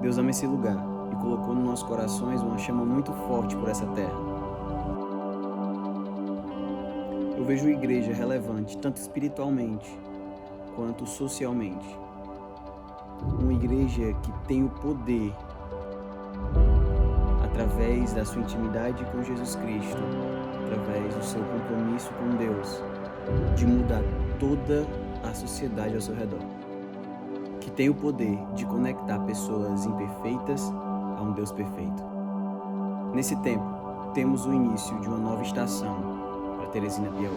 Deus ama esse lugar e colocou nos nossos corações uma chama muito forte por essa terra. Eu vejo a igreja relevante, tanto espiritualmente quanto socialmente. Uma igreja que tem o poder, através da sua intimidade com Jesus Cristo, através do seu compromisso com Deus, de mudar toda a sociedade ao seu redor. Que tem o poder de conectar pessoas imperfeitas a um Deus perfeito. Nesse tempo, temos o início de uma nova estação para Teresina, Piauí.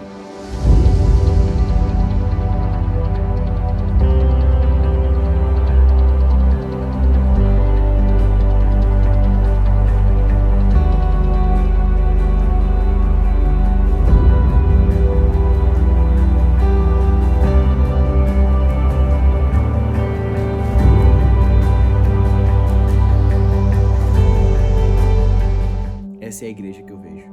Essa é a igreja que eu vejo.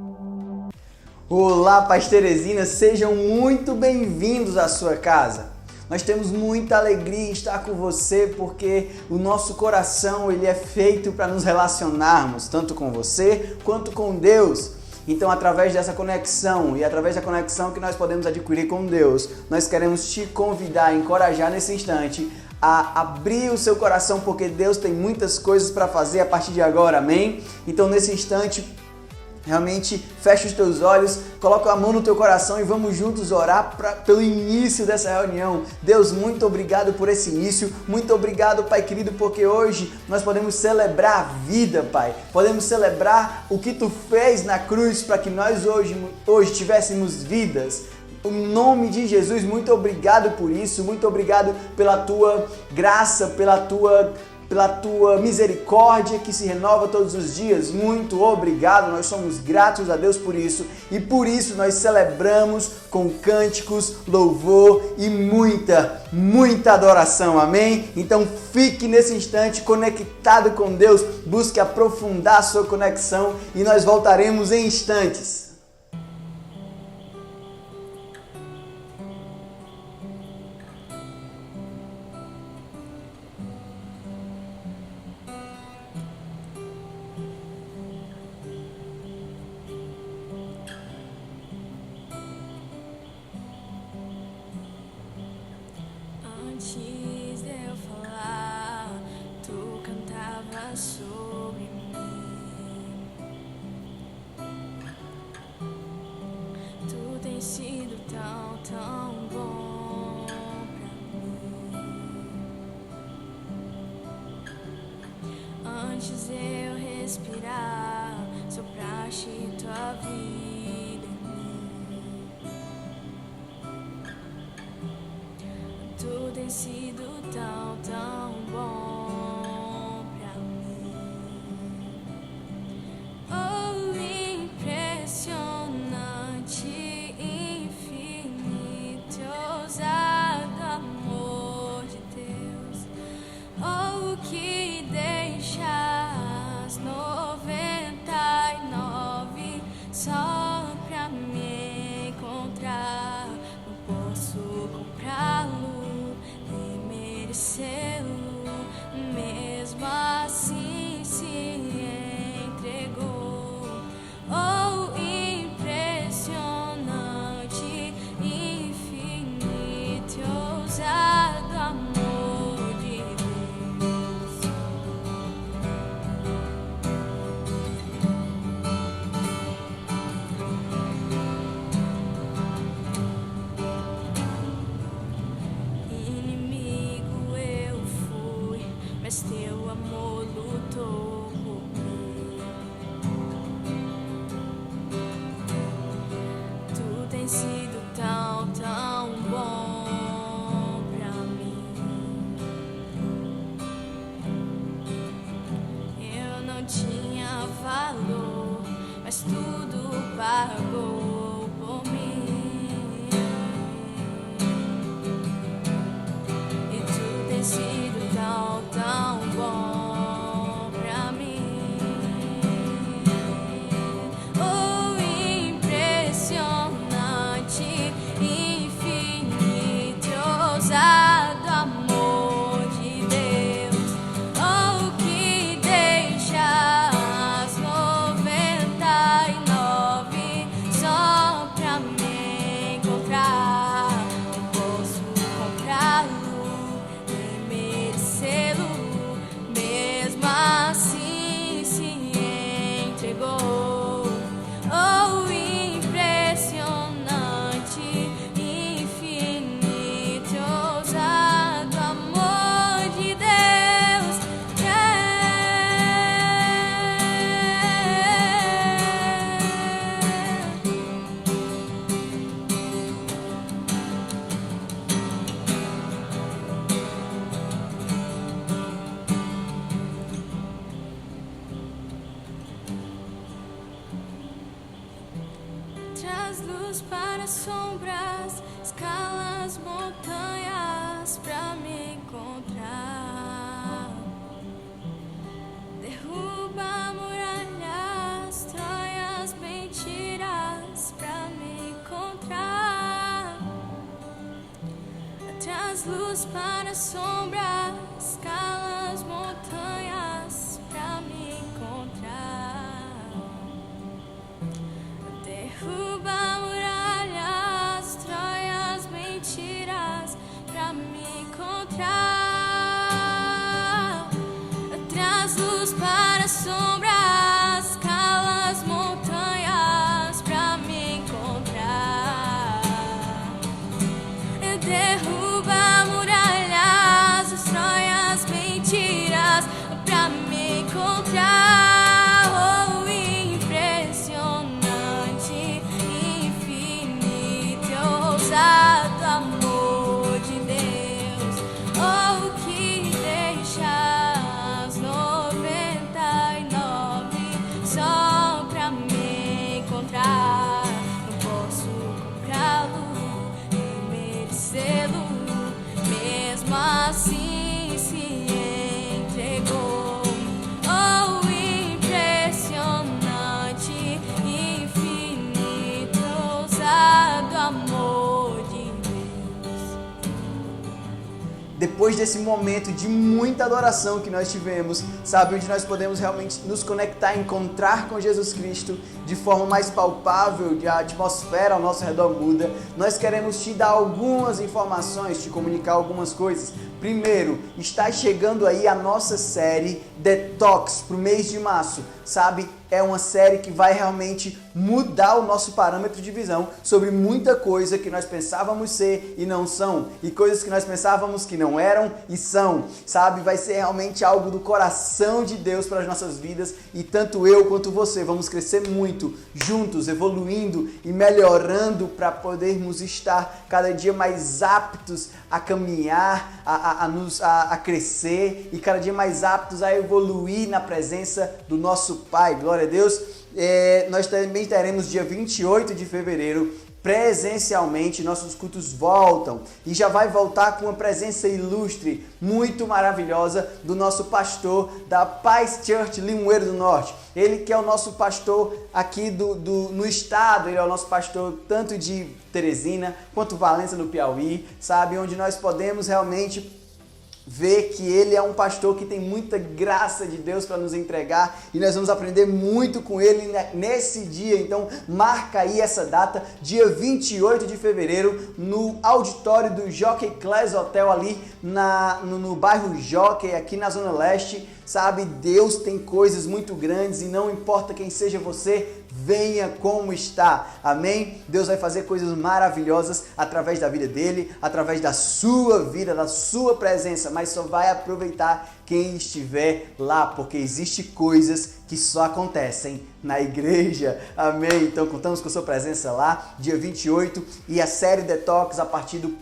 Olá, Paz Teresina, sejam muito bem-vindos à sua casa. Nós temos muita alegria em estar com você porque o nosso coração ele é feito para nos relacionarmos tanto com você quanto com Deus. Então, através dessa conexão e através da conexão que nós podemos adquirir com Deus, nós queremos te convidar, encorajar nesse instante a abrir o seu coração, porque Deus tem muitas coisas para fazer a partir de agora, amém? Então, nesse instante, realmente fecha os teus olhos, coloca a mão no teu coração e vamos juntos orar pelo início dessa reunião. Deus, muito obrigado por esse início, muito obrigado, Pai querido, porque hoje nós podemos celebrar a vida, Pai. Podemos celebrar o que Tu fez na cruz para que nós hoje tivéssemos vidas. Em nome de Jesus, muito obrigado por isso, muito obrigado pela Tua graça, pela Tua misericórdia que se renova todos os dias. Muito obrigado, nós somos gratos a Deus por isso e por isso nós celebramos com cânticos, louvor e muita adoração, amém? Então fique nesse instante conectado com Deus, busque aprofundar a sua conexão e nós voltaremos em instantes. Antes de eu falar, Tu cantava sobre mim. Tu tens sido tão bom pra mim. Antes de eu respirar, sopraste Tua vida em mim. Tu tens sido tão bom pra mim. Oh, impressionante, infinito, ousado amor de Deus. Oh, que deixas 99 só pra me encontrar. Não posso comprá-lo, mesmo assim se entregou. Oh, impressionante, infinito, ousado amor de Deus. Mas Teu amor lutou por mim. Tu tens sido tão bom pra mim. Eu não tinha valor, mas tudo pagou por mim. E Tu tens sido tão bom pra mim. Oh, impressionante, infinito, ousado amor de Deus. Oh, que deixas 99 só pra me encontrar. Não posso comprá-lo, mesmo assim se entregou. Oh, impressionante, infinito, ousado amor de Deus. Traz luz para sombras, escala as montanhas pra me encontrar. Derruba muralhas, destrói as mentiras pra me encontrar. Traz luz para sombras, escala as montanhas pra me encontrar. derruba muralhas, destrói as mentiras pra me encontrar. Traz luz para as sombras, cala as montanhas pra me encontrar. Derruba muralhas, destrói as mentiras pra me encontrar. Oh, impressionante, infinito e ousado amor de Deus. Oh, que deixa as 99 só pra me encontrar. Não posso comprá-lo, mesmo assim se entregou. Oh, impressionante, infinito, ousado amor de Deus. Depois desse momento de muita adoração que nós tivemos, sabe, onde nós podemos realmente nos conectar, encontrar com Jesus Cristo de forma mais palpável, a atmosfera ao nosso redor muda, nós queremos te dar algumas informações, te comunicar algumas coisas. Primeiro, está chegando aí a nossa série Detox para o mês de março, sabe? É uma série que vai realmente mudar o nosso parâmetro de visão sobre muita coisa que nós pensávamos ser e não são, e coisas que nós pensávamos que não eram e são, sabe? Vai ser realmente algo do coração de Deus para as nossas vidas, e tanto eu quanto você vamos crescer muito juntos, evoluindo e melhorando para podermos estar cada dia mais aptos a caminhar, a crescer e cada dia mais aptos a evoluir na presença do nosso Pai. Glória a Deus. Nós também teremos dia 28 de fevereiro presencialmente, nossos cultos voltam e já vai voltar com uma presença ilustre, muito maravilhosa, do nosso pastor da Paz Church Limoeiro do Norte. Ele que é o nosso pastor aqui no estado, ele é o nosso pastor tanto de Teresina quanto Valença no Piauí, sabe? Onde nós podemos realmente ver que ele é um pastor que tem muita graça de Deus para nos entregar, e nós vamos aprender muito com ele nesse dia. Então marca aí essa data, dia 28 de fevereiro, no auditório do Jockey Class Hotel ali no bairro Jockey, aqui na Zona Leste. Sabe, Deus tem coisas muito grandes e não importa quem seja você, venha como está, amém? Deus vai fazer coisas maravilhosas através da vida dele, através da sua vida, da sua presença, mas só vai aproveitar quem estiver lá, porque existem coisas que só acontecem na igreja, amém? Então contamos com a sua presença lá, dia 28, e a série Detox a partir do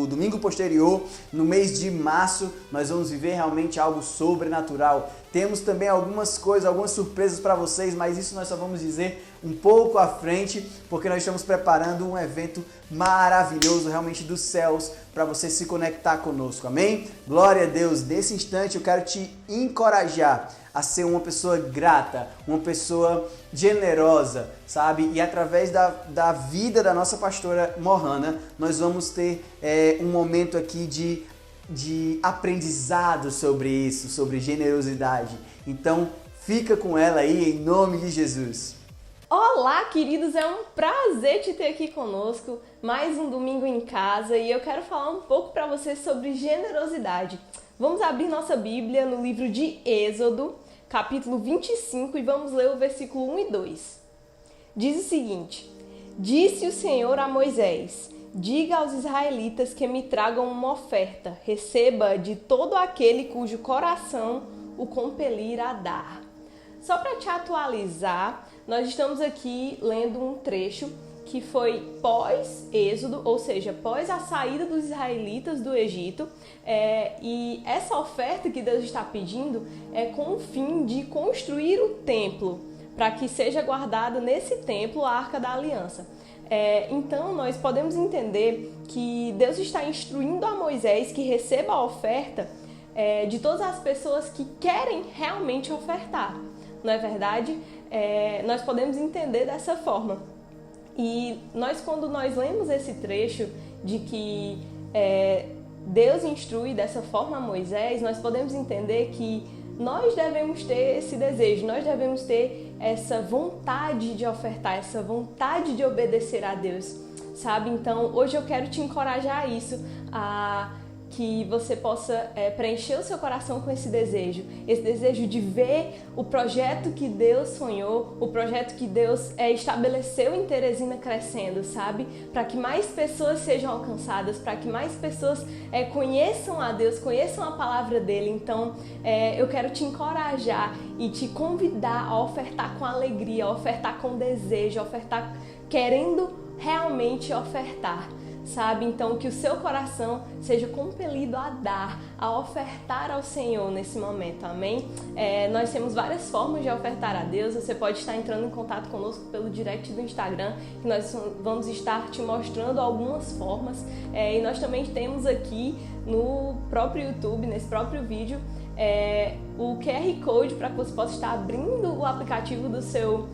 domingo posterior, no mês de março, nós vamos viver realmente algo sobrenatural. Temos também algumas coisas, algumas surpresas para vocês, mas isso nós só vamos dizer um pouco à frente, porque nós estamos preparando um evento maravilhoso, realmente dos céus, para você se conectar conosco, amém? Glória a Deus. Nesse instante eu quero te encorajar a ser uma pessoa grata, uma pessoa generosa, sabe? E através da vida da nossa pastora Mohana, nós vamos ter um momento aqui de aprendizado sobre isso, sobre generosidade. Então, fica com ela aí, em nome de Jesus. Olá, queridos! É um prazer te ter aqui conosco, mais um domingo em casa, e eu quero falar um pouco para vocês sobre generosidade. Vamos abrir nossa Bíblia no livro de Êxodo, capítulo 25, e vamos ler o versículo 1 e 2. Diz o seguinte: Disse o Senhor a Moisés: Diga aos israelitas que me tragam uma oferta, receba de todo aquele cujo coração o compelir a dar. Só para te atualizar, nós estamos aqui lendo um trecho que foi pós-Êxodo, ou seja, pós a saída dos israelitas do Egito, e essa oferta que Deus está pedindo é com o fim de construir o templo, para que seja guardada nesse templo a Arca da Aliança. Então nós podemos entender que Deus está instruindo a Moisés que receba a oferta de todas as pessoas que querem realmente ofertar, não é verdade? Nós podemos entender dessa forma. E quando nós lemos esse trecho de que Deus instrui dessa forma a Moisés, nós podemos entender que nós devemos ter esse desejo, nós devemos ter essa vontade de ofertar, essa vontade de obedecer a Deus, sabe? Então, hoje eu quero te encorajar a isso, a que você possa preencher o seu coração com esse desejo de ver o projeto que Deus sonhou, o projeto que Deus estabeleceu em Teresina crescendo, sabe? Para que mais pessoas sejam alcançadas, para que mais pessoas conheçam a Deus, conheçam a palavra dele. Então, eu quero te encorajar e te convidar a ofertar com alegria, a ofertar com desejo, a ofertar querendo realmente ofertar, sabe? Então, que o seu coração seja compelido a dar, a ofertar ao Senhor nesse momento, amém? Nós temos várias formas de ofertar a Deus. Você pode estar entrando em contato conosco pelo direct do Instagram, que nós vamos estar te mostrando algumas formas. E nós também temos aqui no próprio YouTube, nesse próprio vídeo, o QR Code para que você possa estar abrindo o aplicativo do seu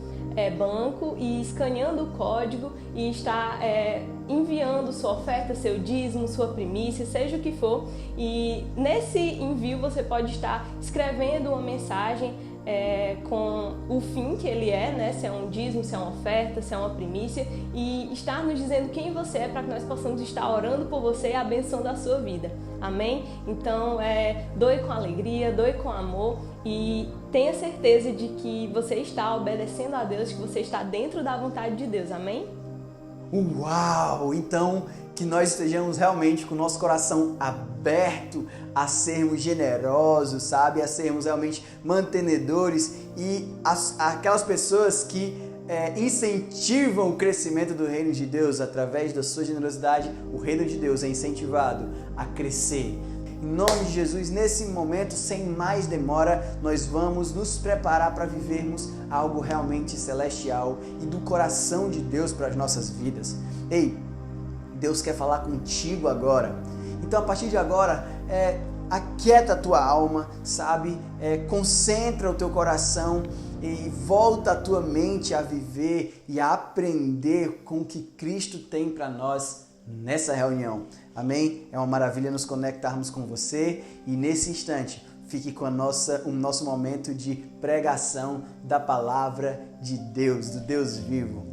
banco e escaneando o código e está enviando sua oferta, seu dízimo, sua primícia, seja o que for. E nesse envio você pode estar escrevendo uma mensagem com o fim que ele né? Se é um dízimo, se é uma oferta, se é uma primícia, e estar nos dizendo quem você é, para que nós possamos estar orando por você e abençoando a sua vida, amém? Então, doe com alegria, doe com amor e tenha certeza de que você está obedecendo a Deus, que você está dentro da vontade de Deus, amém? Uau! Então, que nós estejamos realmente com o nosso coração aberto a sermos generosos, sabe? A sermos realmente mantenedores e aquelas pessoas que incentivam o crescimento do reino de Deus através da sua generosidade. O reino de Deus é incentivado a crescer. Em nome de Jesus, nesse momento, sem mais demora, nós vamos nos preparar para vivermos algo realmente celestial e do coração de Deus para as nossas vidas. Ei, Deus quer falar contigo agora. Então, a partir de agora, aquieta a tua alma, sabe? Concentra o teu coração e volta a tua mente a viver e a aprender com o que Cristo tem para nós nessa reunião. Amém? É uma maravilha nos conectarmos com você e nesse instante fique com o nosso momento de pregação da palavra de Deus, do Deus vivo.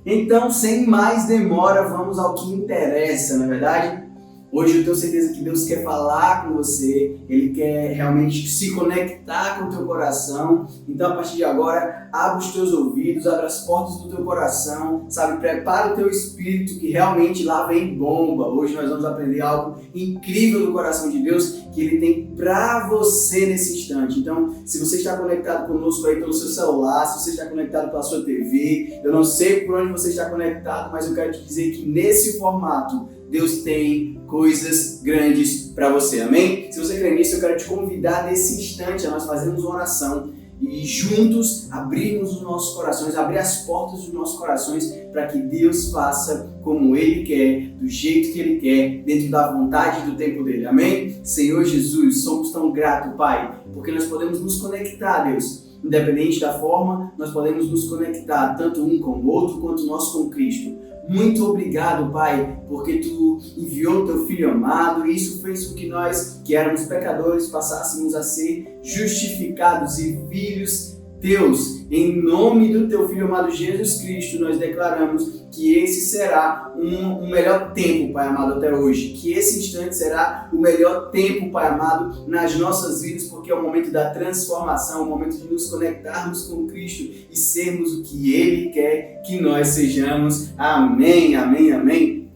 Então, sem mais demora, vamos ao que interessa, não é verdade? Hoje eu tenho certeza que Deus quer falar com você, Ele quer realmente se conectar com o teu coração. Então, a partir de agora, abra os teus ouvidos, abra as portas do teu coração, sabe? Prepara o teu espírito, que realmente lá vem bomba. Hoje nós vamos aprender algo incrível do coração de Deus que Ele tem para você nesse instante. Então, se você está conectado conosco aí pelo seu celular, se você está conectado pela sua TV, eu não sei por onde você está conectado, mas eu quero te dizer que nesse formato, Deus tem coisas grandes para você, amém? Se você crê nisso, eu quero te convidar nesse instante a nós fazermos uma oração e juntos abrirmos os nossos corações, abrir as portas dos nossos corações para que Deus faça como Ele quer, do jeito que Ele quer, dentro da vontade e do tempo dEle, amém? Senhor Jesus, somos tão gratos, Pai, porque nós podemos nos conectar, Deus. Independente da forma, nós podemos nos conectar, tanto um com o outro, quanto nós com Cristo. Muito obrigado, Pai, porque Tu enviou Teu Filho amado e isso fez com que nós, que éramos pecadores, passássemos a ser justificados e filhos Teus. Em nome do Teu Filho amado Jesus Cristo, nós declaramos que esse será um melhor tempo, Pai amado, até hoje. Que esse instante será o melhor tempo, Pai amado, nas nossas vidas, porque é o momento da transformação, o momento de nos conectarmos com Cristo e sermos o que Ele quer que nós sejamos. Amém, amém, amém.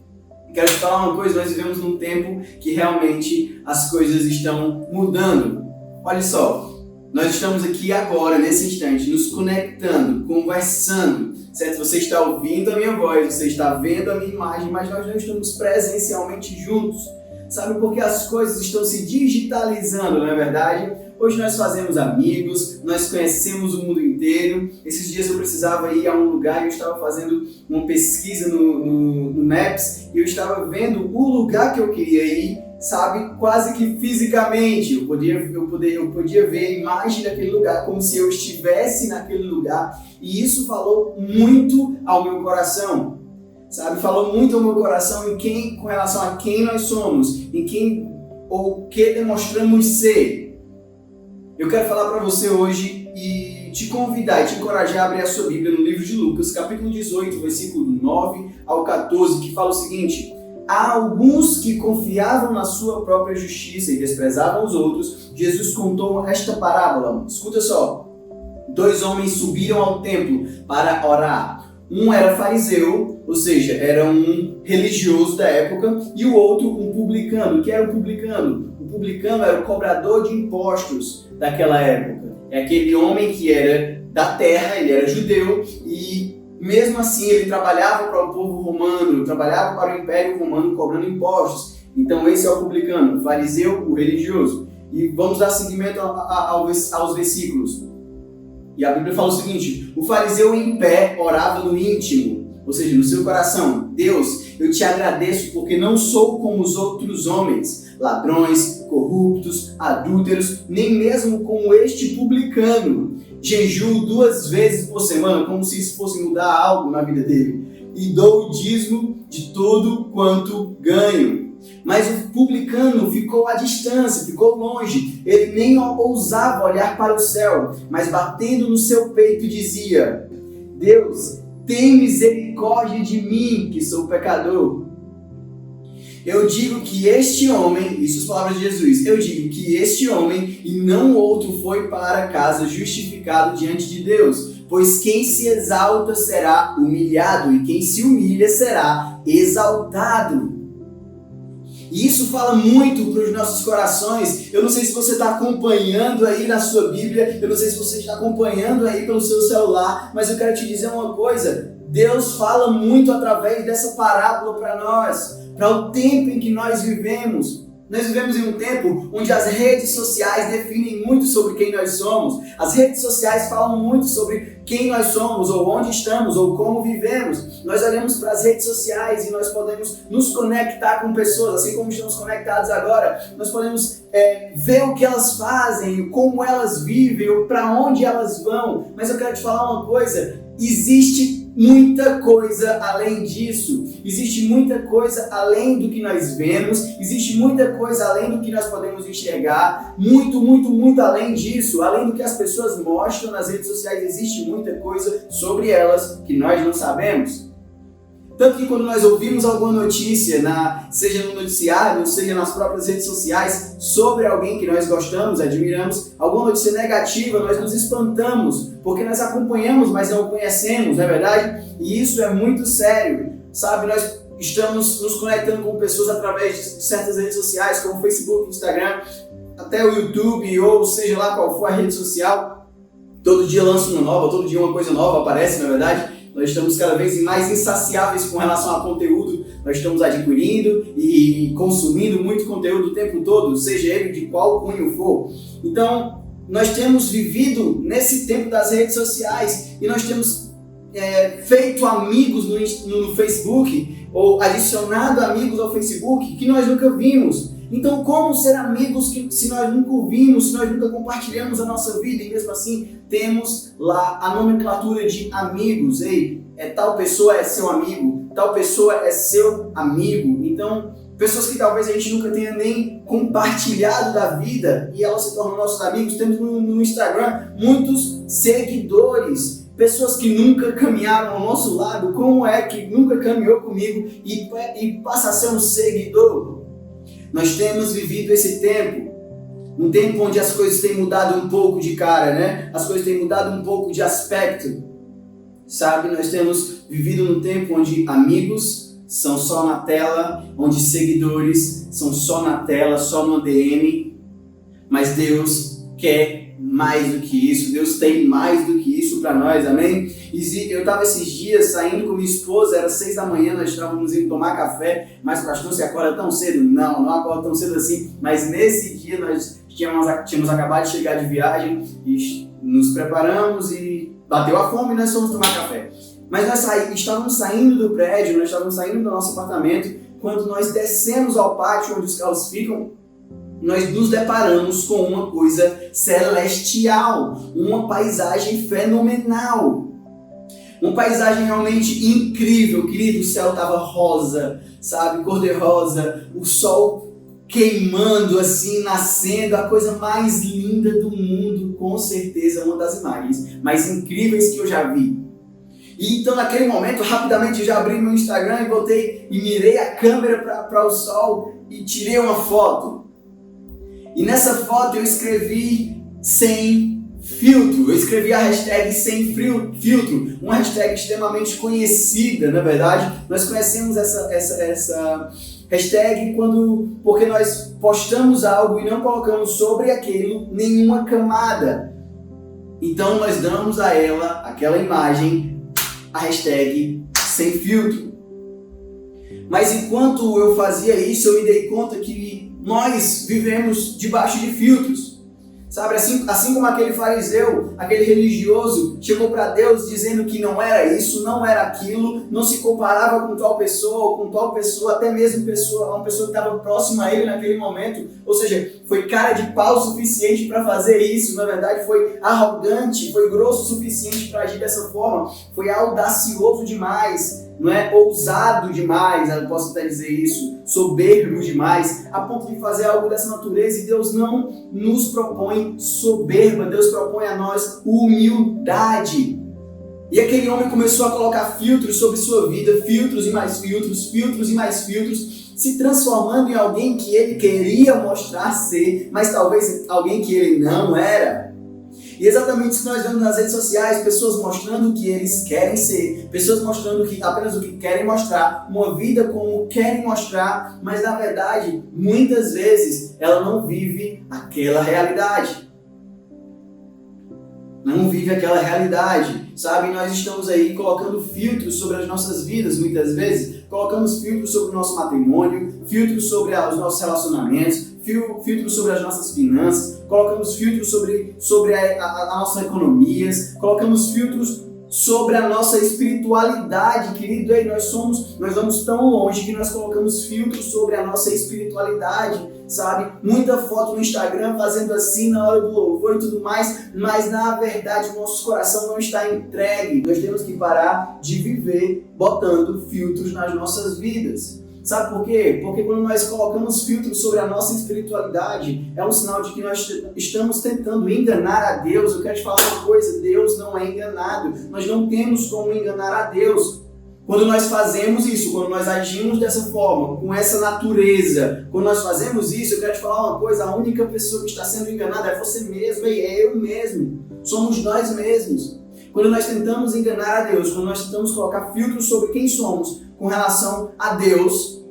Quero te falar uma coisa, nós vivemos num tempo que realmente as coisas estão mudando. Olha só, nós estamos aqui agora, nesse instante, nos conectando, conversando, certo? Você está ouvindo a minha voz, você está vendo a minha imagem, mas nós não estamos presencialmente juntos. Sabe, porque as coisas estão se digitalizando, não é verdade? Hoje nós fazemos amigos, nós conhecemos o mundo inteiro. Esses dias eu precisava ir a um lugar e eu estava fazendo uma pesquisa no Maps e eu estava vendo o lugar que eu queria ir, sabe, quase que fisicamente. Eu podia ver a imagem daquele lugar como se eu estivesse naquele lugar e isso falou muito ao meu coração. Sabe, falou muito ao meu coração com relação a quem nós somos, em quem ou o que demonstramos ser. Eu quero falar para você hoje e te convidar e te encorajar a abrir a sua Bíblia no livro de Lucas, capítulo 18, versículo 9 ao 14, que fala o seguinte: há alguns que confiavam na sua própria justiça e desprezavam os outros. Jesus contou esta parábola. Escuta só. 2 homens subiram ao templo para orar. Um era fariseu, ou seja, era um religioso da época, e o outro um publicano. O que era um publicano? O publicano era o cobrador de impostos daquela época. É aquele homem que era da terra, ele era judeu, e mesmo assim ele trabalhava para o povo romano, trabalhava para o Império Romano cobrando impostos. Então esse é o publicano, o fariseu, o religioso. E vamos dar seguimento aos versículos. E a Bíblia fala o seguinte: o fariseu em pé orava no íntimo, ou seja, no seu coração: Deus, eu te agradeço porque não sou como os outros homens, ladrões, corruptos, adúlteros, nem mesmo como este publicano. Jejuo 2 vezes por semana, como se isso fosse mudar algo na vida dele, e dou o dízimo de tudo quanto ganho. Mas o publicano ficou à distância, ficou longe. Ele nem ousava olhar para o céu, mas batendo no seu peito dizia: Deus, tem misericórdia de mim, que sou pecador. Eu digo que este homem, isso as palavras de Jesus, eu digo que este homem e não outro foi para casa justificado diante de Deus. Pois quem se exalta será humilhado e quem se humilha será exaltado. E isso fala muito para os nossos corações. Eu não sei se você está acompanhando aí na sua Bíblia, eu não sei se você está acompanhando aí pelo seu celular, mas eu quero te dizer uma coisa: Deus fala muito através dessa parábola para nós, para o tempo em que nós vivemos. Nós vivemos em um tempo onde as redes sociais definem muito sobre quem nós somos. As redes sociais falam muito sobre quem nós somos, ou onde estamos, ou como vivemos. Nós olhamos para as redes sociais e nós podemos nos conectar com pessoas, assim como estamos conectados agora. Nós podemos ver o que elas fazem, como elas vivem, ou para onde elas vão. Mas eu quero te falar uma coisa: existe muita coisa além disso. Existe muita coisa além do que nós vemos. Existe muita coisa além do que nós podemos enxergar. Muito, muito, muito além disso. Além do que as pessoas mostram nas redes sociais, existe muita coisa sobre elas que nós não sabemos. Tanto que quando nós ouvimos alguma notícia, seja no noticiário, seja nas próprias redes sociais, sobre alguém que nós gostamos, admiramos, alguma notícia negativa, nós nos espantamos, porque nós acompanhamos, mas não conhecemos, não é verdade? E isso é muito sério, sabe? Nós estamos nos conectando com pessoas através de certas redes sociais, como o Facebook, Instagram, até o YouTube, ou seja lá qual for a rede social. Todo dia lança uma nova, todo dia uma coisa nova aparece, não é verdade? Nós estamos cada vez mais insaciáveis com relação a conteúdo. Nós estamos adquirindo e consumindo muito conteúdo o tempo todo, seja ele de qual cunho for. Então, nós temos vivido nesse tempo das redes sociais e nós temos feito amigos no Facebook, ou adicionado amigos ao Facebook que nós nunca vimos. Então, como ser amigos se nós nunca ouvimos, se nós nunca compartilhamos a nossa vida e mesmo assim temos lá a nomenclatura de amigos? Ei, tal pessoa é seu amigo, tal pessoa é seu amigo. Então, pessoas que talvez a gente nunca tenha nem compartilhado da vida e elas se tornam nossos amigos. Temos no Instagram muitos seguidores, pessoas que nunca caminharam ao nosso lado. Como é que nunca caminhou comigo e passa a ser um seguidor? Nós temos vivido esse tempo, um tempo onde as coisas têm mudado um pouco de cara, né? As coisas têm mudado um pouco de aspecto, sabe? Nós temos vivido num tempo onde amigos são só na tela, onde seguidores são só na tela, só no DM, mas Deus quer mais do que isso. Deus tem mais do que isso para nós, amém? Eu estava esses dias saindo com minha esposa, era 6 da manhã, nós estávamos indo tomar café, mas pastor, você acorda tão cedo? Não acorda tão cedo assim, mas nesse dia nós tínhamos acabado de chegar de viagem e nos preparamos e bateu a fome e nós fomos tomar café. Mas nós estávamos saindo do prédio, nós estávamos saindo do nosso apartamento, quando nós descemos ao pátio onde os carros ficam, nós nos deparamos com uma coisa celestial, uma paisagem fenomenal. Uma paisagem realmente incrível, querido. O céu estava rosa, sabe, cor-de-rosa, o sol queimando assim, nascendo, a coisa mais linda do mundo, com certeza, uma das imagens mais incríveis que eu já vi. E então naquele momento, rapidamente eu já abri meu Instagram e botei e mirei a câmera para o sol e tirei uma foto. E nessa foto eu escrevi sem filtro, eu escrevi a hashtag sem filtro, uma hashtag extremamente conhecida, na verdade. Nós conhecemos essa hashtag porque nós postamos algo e não colocamos sobre aquilo nenhuma camada. Então nós damos a ela, aquela imagem, a hashtag sem filtro. Mas enquanto eu fazia isso, eu me dei conta que nós vivemos debaixo de filtros. Sabe, assim como aquele fariseu, aquele religioso, chegou para Deus dizendo que não era isso, não era aquilo, não se comparava com tal pessoa, ou com tal pessoa, até mesmo uma pessoa que estava próxima a ele naquele momento. Ou seja, foi cara de pau o suficiente para fazer isso, na verdade foi arrogante, foi grosso o suficiente para agir dessa forma, foi audacioso demais, não é? Ousado demais, eu posso até dizer isso, soberbo demais, a ponto de fazer algo dessa natureza. E Deus não nos propõe soberba, Deus propõe a nós humildade. E aquele homem começou a colocar filtros sobre sua vida, filtros e mais filtros, filtros e mais filtros, se transformando em alguém que ele queria mostrar ser, mas talvez alguém que ele não era. E exatamente isso que nós vemos nas redes sociais, pessoas mostrando o que eles querem ser, pessoas mostrando apenas o que querem mostrar, uma vida como querem mostrar, mas na verdade, muitas vezes, ela não vive aquela realidade. Não vive aquela realidade, sabe? Nós estamos aí colocando filtros sobre as nossas vidas, muitas vezes, colocamos filtros sobre o nosso matrimônio, filtros sobre os nossos relacionamentos, filtros sobre as nossas finanças, colocamos filtros sobre a nossa economia, colocamos filtros sobre a nossa espiritualidade, querido. Ei, nós vamos tão longe que nós colocamos filtros sobre a nossa espiritualidade, sabe? Muita foto no Instagram fazendo assim na hora do louvor e tudo mais, mas na verdade o nosso coração não está entregue. Nós temos que parar de viver botando filtros nas nossas vidas. Sabe por quê? Porque quando nós colocamos filtros sobre a nossa espiritualidade, é um sinal de que nós estamos tentando enganar a Deus. Eu quero te falar uma coisa, Deus não é enganado. Nós não temos como enganar a Deus. Quando nós fazemos isso, quando nós agimos dessa forma, com essa natureza, quando nós fazemos isso, eu quero te falar uma coisa, a única pessoa que está sendo enganada é você mesmo, e é eu mesmo. Somos nós mesmos. Quando nós tentamos enganar a Deus, quando nós tentamos colocar filtros sobre quem somos com relação a Deus,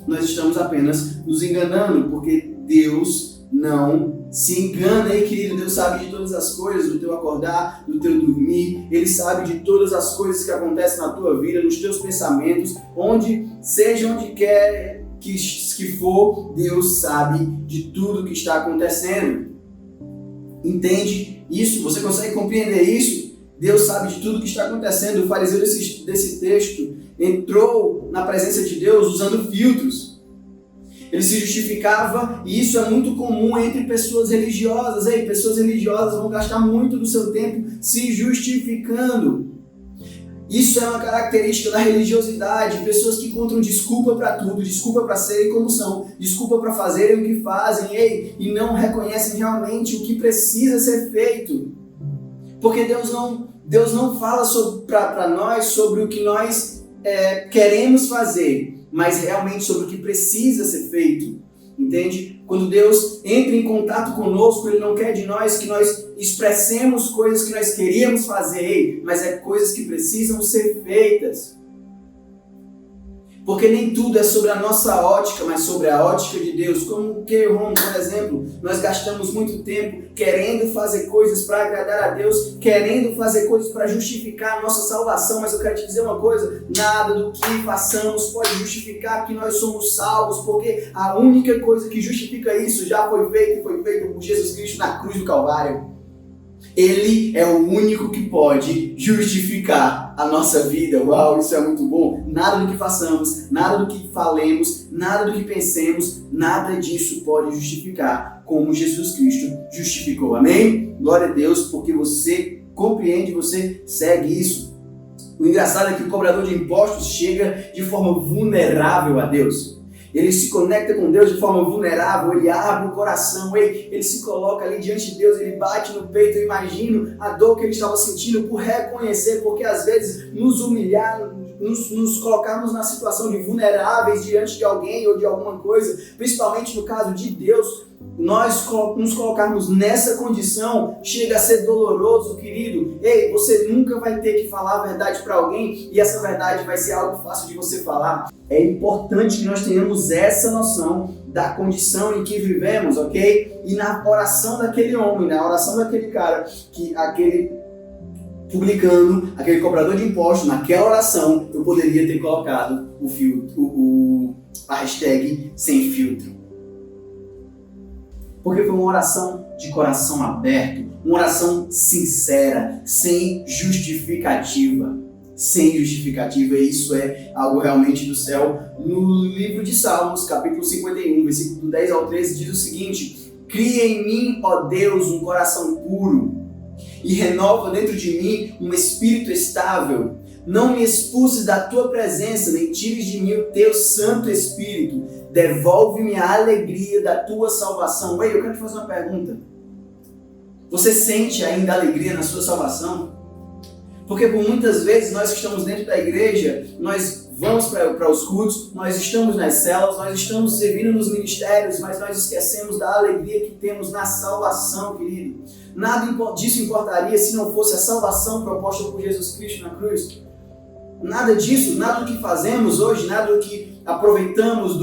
nós estamos apenas nos enganando, porque Deus não se engana. Aí, querido, Deus sabe de todas as coisas, do teu acordar, do teu dormir, Ele sabe de todas as coisas que acontecem na tua vida, nos teus pensamentos, onde quer que for, Deus sabe de tudo que está acontecendo. Entende isso? Você consegue compreender isso? Deus sabe de tudo que está acontecendo. O fariseu desse texto entrou na presença de Deus usando filtros. Ele se justificava, e isso é muito comum entre pessoas religiosas. Pessoas religiosas vão gastar muito do seu tempo se justificando. Isso é uma característica da religiosidade. Pessoas que encontram desculpa para tudo, desculpa para serem como são, desculpa para fazerem o que fazem, e não reconhecem realmente o que precisa ser feito. Porque Deus não fala para nós sobre o que nós queremos fazer, mas realmente sobre o que precisa ser feito, entende? Quando Deus entra em contato conosco, Ele não quer de nós que nós expressemos coisas que nós queríamos fazer, mas é coisas que precisam ser feitas. Porque nem tudo é sobre a nossa ótica, mas sobre a ótica de Deus. Como que, Ron, por exemplo, nós gastamos muito tempo querendo fazer coisas para agradar a Deus, querendo fazer coisas para justificar a nossa salvação. Mas eu quero te dizer uma coisa, nada do que façamos pode justificar que nós somos salvos, porque a única coisa que justifica isso já foi feito por Jesus Cristo na cruz do Calvário. Ele é o único que pode justificar a nossa vida. Uau, isso é muito bom. Nada do que façamos, nada do que falemos, nada do que pensemos, nada disso pode justificar como Jesus Cristo justificou. Amém? Glória a Deus, porque você compreende, você segue isso. O engraçado é que o cobrador de impostos chega de forma vulnerável a Deus. ele se conecta com Deus de forma vulnerável, ele abre o coração, ele se coloca ali diante de Deus, ele bate no peito. Eu imagino a dor que ele estava sentindo por reconhecer, porque às vezes nos humilhar, nos colocarmos na situação de vulneráveis diante de alguém ou de alguma coisa, principalmente no caso de Deus, nós nos colocarmos nessa condição chega a ser doloroso, querido. Ei, você nunca vai ter que falar a verdade para alguém e essa verdade vai ser algo fácil de você falar. É importante que nós tenhamos essa noção da condição em que vivemos, ok? E na oração daquele homem, na oração daquele cara, que aquele publicano, aquele cobrador de impostos, naquela oração eu poderia ter colocado a hashtag sem filtro. Porque foi uma oração de coração aberto, uma oração sincera, sem justificativa. Sem justificativa, e isso é algo realmente do céu. No livro de Salmos, capítulo 51, versículo do 10 ao 13, diz o seguinte: cria em mim, ó Deus, um coração puro, e renova dentro de mim um espírito estável. Não me expulses da tua presença, nem tires de mim o teu Santo Espírito. Devolve-me a alegria da tua salvação. Ei, eu quero te fazer uma pergunta. Você sente ainda alegria na sua salvação? Porque por muitas vezes nós que estamos dentro da igreja, nós vamos para os cultos, nós estamos nas células, nós estamos servindo nos ministérios, mas nós esquecemos da alegria que temos na salvação, querido. Nada disso importaria se não fosse a salvação proposta por Jesus Cristo na cruz. Nada disso, nada do que fazemos hoje, nada do que aproveitamos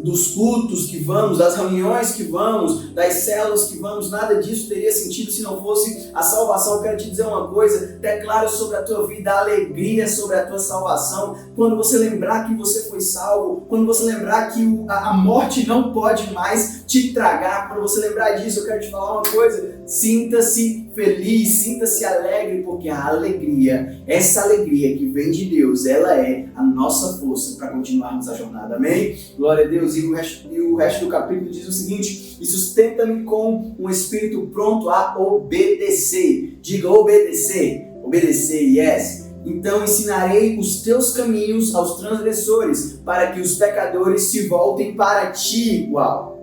dos cultos que vamos, das reuniões que vamos, das células que vamos, nada disso teria sentido se não fosse a salvação. Eu quero te dizer uma coisa: declaro sobre a tua vida a alegria sobre a tua salvação. Quando você lembrar que você foi salvo, quando você lembrar que a morte não pode mais te tragar, quando você lembrar disso, eu quero te falar uma coisa: sinta-se feliz, sinta-se alegre, porque a alegria, essa alegria que vem de Deus, ela é a nossa força para continuarmos a jornada. Amém? Glória a Deus. E o resto do capítulo diz o seguinte: e sustenta-me com um espírito pronto a obedecer. Diga obedecer. Obedecer, yes. Então ensinarei os teus caminhos aos transgressores, para que os pecadores se voltem para ti. Uau,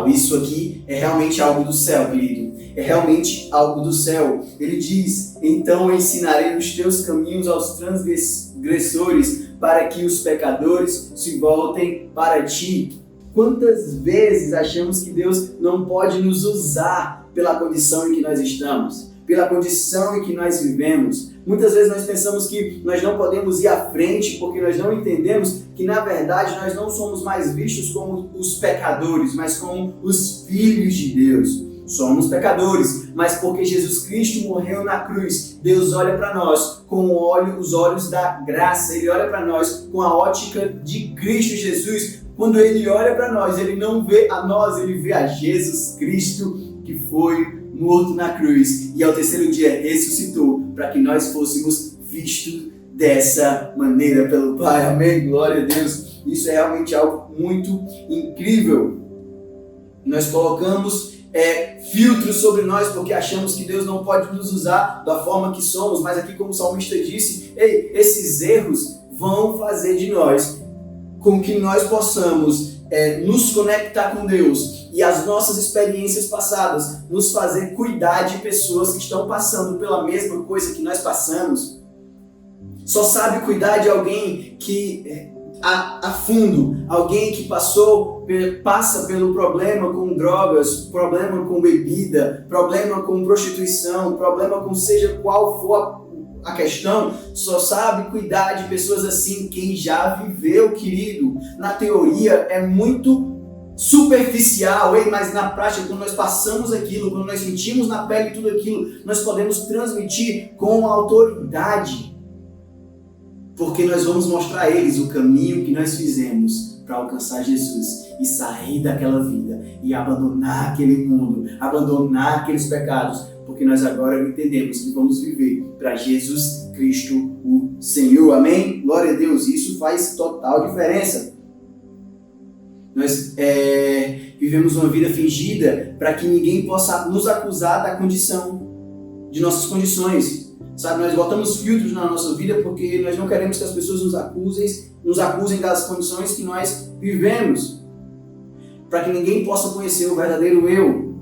isso aqui é realmente algo do céu, querido. É realmente algo do céu. Ele diz: então ensinarei os teus caminhos aos transgressores, para que os pecadores se voltem para ti. Quantas vezes achamos que Deus não pode nos usar pela condição em que nós estamos, pela condição em que nós vivemos? Muitas vezes nós pensamos que nós não podemos ir à frente porque nós não entendemos que, na verdade, nós não somos mais vistos como os pecadores, mas como os filhos de Deus. Somos pecadores, mas porque Jesus Cristo morreu na cruz, Deus olha para nós com os olhos da graça. Ele olha para nós com a ótica de Cristo Jesus. Quando Ele olha para nós, Ele não vê a nós, Ele vê a Jesus Cristo, que foi morto na cruz e ao terceiro dia ressuscitou para que nós fôssemos vistos dessa maneira pelo Pai. Amém? Glória a Deus. Isso é realmente algo muito incrível. Nós colocamos filtros sobre nós porque achamos que Deus não pode nos usar da forma que somos, mas aqui, como o salmista disse, esses erros vão fazer de nós com que nós possamos nos conectar com Deus e as nossas experiências passadas nos fazer cuidar de pessoas que estão passando pela mesma coisa que nós passamos. Só sabe cuidar de alguém que a fundo, alguém que passa pelo problema com drogas, problema com bebida, problema com prostituição, problema com seja qual for a questão. Só sabe cuidar de pessoas assim quem já viveu, querido. Na teoria é muito superficial, mas na prática, quando nós passamos aquilo, quando nós sentimos na pele tudo aquilo, nós podemos transmitir com autoridade. Porque nós vamos mostrar a eles o caminho que nós fizemos para alcançar Jesus e sair daquela vida e abandonar aquele mundo, abandonar aqueles pecados, porque nós agora entendemos que vamos viver para Jesus Cristo, o Senhor. Amém? Glória a Deus. Isso faz total diferença. Nós vivemos uma vida fingida para que ninguém possa nos acusar da condição, de nossas condições. Sabe, nós botamos filtros na nossa vida porque nós não queremos que as pessoas nos acusem das condições que nós vivemos, para que ninguém possa conhecer o verdadeiro eu.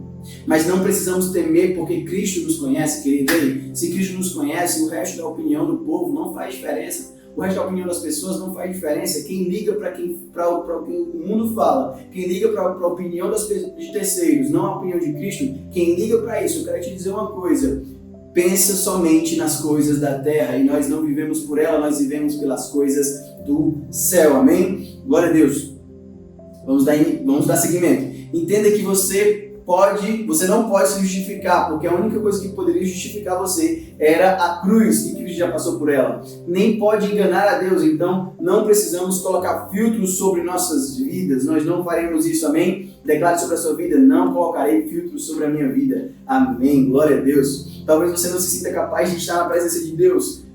Mas não precisamos temer porque Cristo nos conhece, querido. Se Cristo nos conhece, o resto da opinião do povo não faz diferença. O resto da opinião das pessoas não faz diferença. Quem liga para o que o mundo fala, quem liga para a opinião de terceiros, não a opinião de Cristo, quem liga para isso, eu quero te dizer uma coisa. Pensa somente nas coisas da terra e nós não vivemos por ela, nós vivemos pelas coisas do céu. Amém? Glória a Deus. Vamos dar seguimento. Entenda que você não pode se justificar, porque a única coisa que poderia justificar você era a cruz, e Cristo já passou por ela. Nem pode enganar a Deus, então não precisamos colocar filtros sobre nossas vidas, nós não faremos isso, amém? Declare sobre a sua vida: não colocarei filtros sobre a minha vida, amém? Glória a Deus. Talvez você não se sinta capaz de estar na presença de Deus,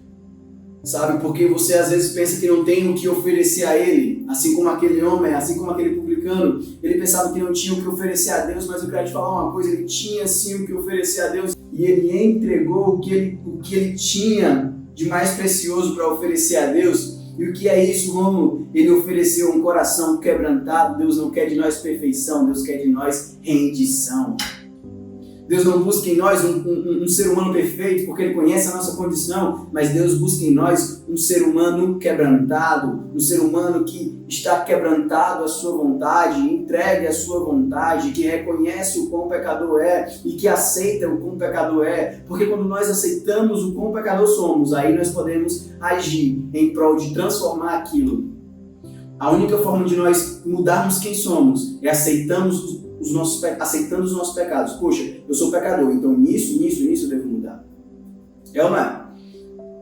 sabe? Porque você às vezes pensa que não tem o que oferecer a Ele, assim como aquele homem, assim como aquele publicano, ele pensava que não tinha o que oferecer a Deus, mas eu quero te falar uma coisa, ele tinha sim o que oferecer a Deus, e ele entregou o que ele tinha de mais precioso para oferecer a Deus. E o que é isso, Rômulo? Ele ofereceu um coração quebrantado. Deus não quer de nós perfeição, Deus quer de nós rendição. Deus não busca em nós um ser humano perfeito, porque Ele conhece a nossa condição, mas Deus busca em nós um ser humano quebrantado, um ser humano que está quebrantado à sua vontade, entregue à sua vontade, que reconhece o quão pecador é e que aceita o quão pecador é, porque quando nós aceitamos o quão pecador somos, aí nós podemos agir em prol de transformar aquilo. A única forma de nós mudarmos quem somos é aceitando os nossos pecados. Poxa, eu sou pecador, então nisso eu devo mudar. É ou não é?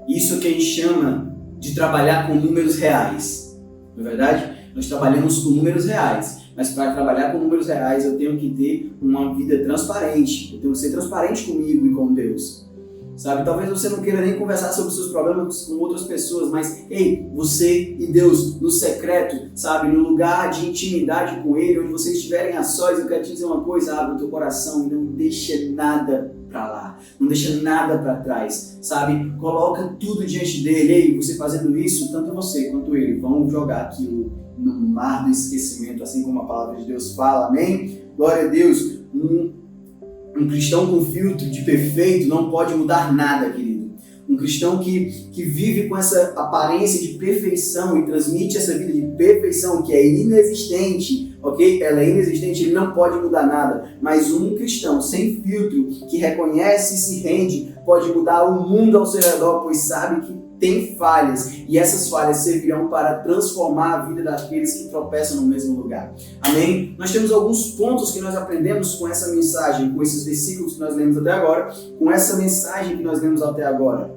Isso que a gente chama de trabalhar com números reais. Não é verdade? Nós trabalhamos com números reais, mas para trabalhar com números reais eu tenho que ter uma vida transparente. Eu tenho que ser transparente comigo e com Deus. Sabe, talvez você não queira nem conversar sobre os seus problemas com outras pessoas, mas, ei, você e Deus no secreto, sabe, no lugar de intimidade com Ele, onde vocês estiverem a sós, eu quero te dizer uma coisa: abre o teu coração e não deixa nada pra lá, não deixa nada pra trás, sabe, coloca tudo diante dele. Ei, você fazendo isso, tanto você quanto ele vão jogar aquilo no mar do esquecimento, assim como a palavra de Deus fala, amém? Glória a Deus. Um cristão com filtro de perfeito não pode mudar nada, querido. Um cristão que vive com essa aparência de perfeição e transmite essa vida de perfeição que é inexistente, ok? Ela é inexistente, ele não pode mudar nada. Mas um cristão sem filtro, que reconhece e se rende, pode mudar o mundo ao seu redor, pois sabe que tem falhas, e essas falhas servirão para transformar a vida daqueles que tropeçam no mesmo lugar. Amém? Nós temos alguns pontos que nós aprendemos com essa mensagem, com esses versículos que nós lemos até agora, com essa mensagem que nós lemos até agora.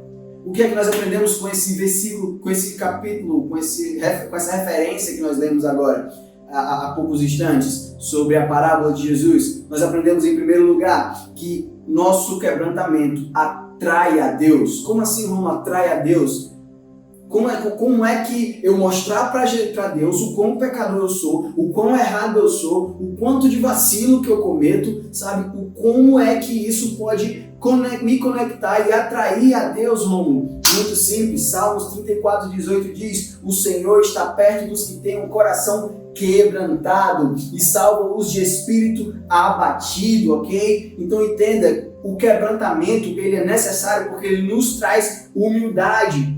O que é que nós aprendemos com esse versículo, com esse capítulo, com essa referência que nós lemos agora, há poucos instantes, sobre a parábola de Jesus? Nós aprendemos, em primeiro lugar, que nosso quebrantamento atrai a Deus. Como assim, Roma, atrai a Deus? Como é que eu mostrar para Deus o quão pecador eu sou, o quão errado eu sou, o quanto de vacilo que eu cometo, sabe? Como é que isso pode me conectar e atrair a Deus, Romulo? Muito simples. Salmos 34:18 diz: o Senhor está perto dos que têm um coração quebrantado e salva-os de espírito abatido, ok? Então entenda, o quebrantamento ele é necessário porque ele nos traz humildade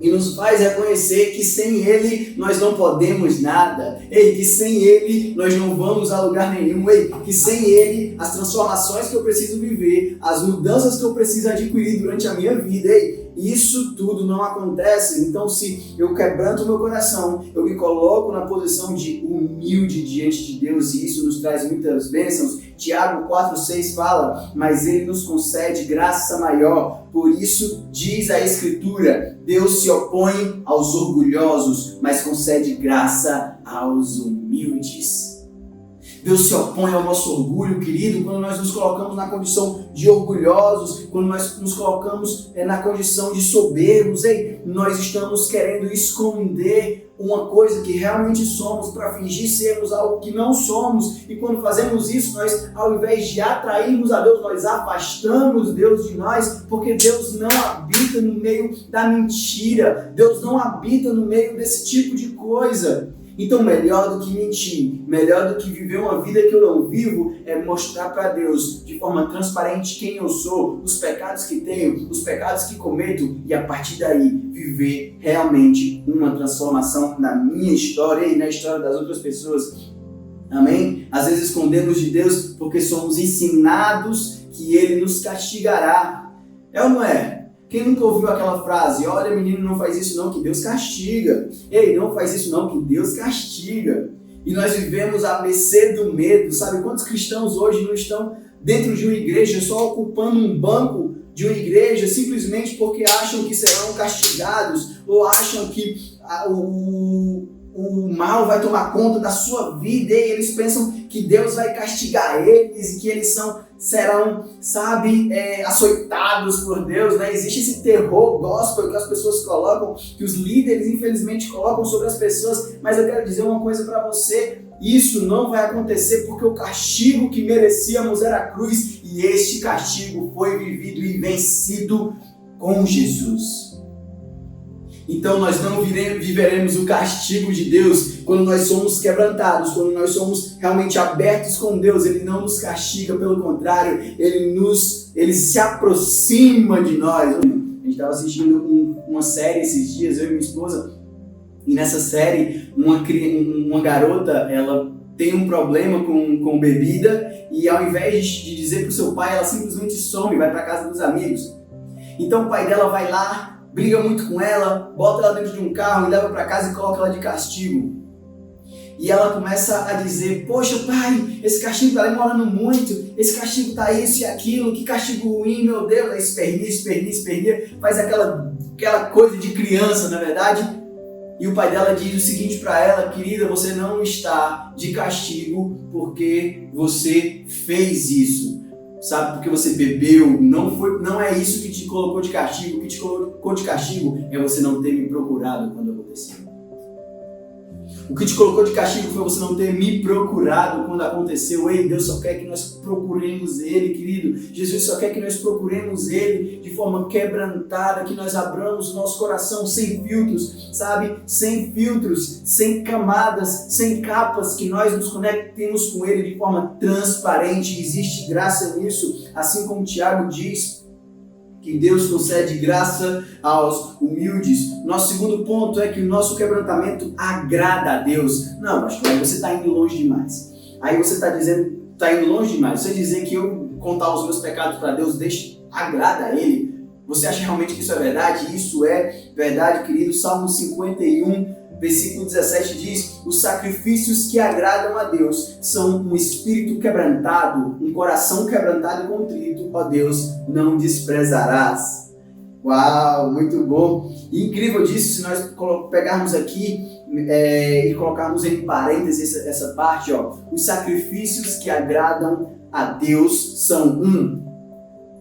e nos faz reconhecer que sem Ele nós não podemos nada. Ei, que sem Ele nós não vamos a lugar nenhum. Ei, que sem Ele as transformações que eu preciso viver, as mudanças que eu preciso adquirir durante a minha vida, ei, isso tudo não acontece. Então, se eu quebranto o meu coração, eu me coloco na posição de humilde diante de Deus, e isso nos traz muitas bênçãos. Tiago 4:6 fala: mas Ele nos concede graça maior. Por isso diz a Escritura: Deus se opõe aos orgulhosos, mas concede graça aos humildes. Deus se opõe ao nosso orgulho, querido, quando nós nos colocamos na condição de orgulhosos, quando nós nos colocamos na condição de soberbos, nós estamos querendo esconder uma coisa que realmente somos para fingir sermos algo que não somos. E quando fazemos isso, nós, ao invés de atrairmos a Deus, nós afastamos Deus de nós, porque Deus não habita no meio da mentira, Deus não habita no meio desse tipo de coisa. Então, melhor do que mentir, melhor do que viver uma vida que eu não vivo, é mostrar para Deus de forma transparente quem eu sou, os pecados que tenho, os pecados que cometo, e a partir daí viver realmente uma transformação na minha história e na história das outras pessoas. Amém? Às vezes escondemos de Deus porque somos ensinados que Ele nos castigará. É ou não é? Quem nunca ouviu aquela frase, olha menino, não faz isso não, que Deus castiga. Ei, não faz isso não, que Deus castiga. E nós vivemos à mercê do medo, sabe? Quantos cristãos hoje não estão dentro de uma igreja, só ocupando um banco de uma igreja, simplesmente porque acham que serão castigados, ou acham que o mal vai tomar conta da sua vida, e eles pensam que Deus vai castigar eles, e que eles serão, açoitados por Deus, né? Existe esse terror gospel que as pessoas colocam, que os líderes infelizmente colocam sobre as pessoas, mas eu quero dizer uma coisa para você: isso não vai acontecer, porque o castigo que merecíamos era a cruz, e este castigo foi vivido e vencido com Jesus. Então nós não viveremos o castigo de Deus quando nós somos quebrantados, quando nós somos realmente abertos com Deus. Ele não nos castiga, pelo contrário, Ele se aproxima de nós. A gente estava assistindo uma série esses dias, eu e minha esposa, e nessa série uma garota, ela tem um problema com bebida, e ao invés de dizer para o seu pai, ela simplesmente some, vai para a casa dos amigos. Então o pai dela vai lá, briga muito com ela, bota ela dentro de um carro e leva para casa e coloca ela de castigo. E ela começa a dizer: poxa pai, esse castigo está demorando muito, esse castigo está isso e aquilo, que castigo ruim, meu Deus. Aí espernia, faz aquela coisa de criança, na verdade. E o pai dela diz o seguinte para ela: querida, você não está de castigo porque você fez isso. Sabe, porque você bebeu, não é isso que te colocou de castigo. O que te colocou de castigo é você não ter me procurado quando aconteceu. O que te colocou de castigo foi você não ter me procurado quando aconteceu. Ei, Deus só quer que nós procuremos Ele, querido. Jesus só quer que nós procuremos Ele de forma quebrantada, que nós abramos o nosso coração sem filtros, sabe? Sem filtros, sem camadas, sem capas, que nós nos conectemos com Ele de forma transparente. Existe graça nisso, assim como Tiago diz que Deus concede graça aos humildes. Nosso segundo ponto é que o nosso quebrantamento agrada a Deus. Não, acho que aí você está indo longe demais. Aí você está indo longe demais. Você dizer que eu contar os meus pecados para Deus agrada a Ele. Você acha realmente que isso é verdade? Isso é verdade, querido. Salmo 51, versículo 17 diz: os sacrifícios que agradam a Deus são um espírito quebrantado, um coração quebrantado e contrito, ó Deus, não desprezarás. Uau, muito bom! E incrível disso, se nós pegarmos aqui e colocarmos em parênteses essa parte, ó, os sacrifícios que agradam a Deus são um.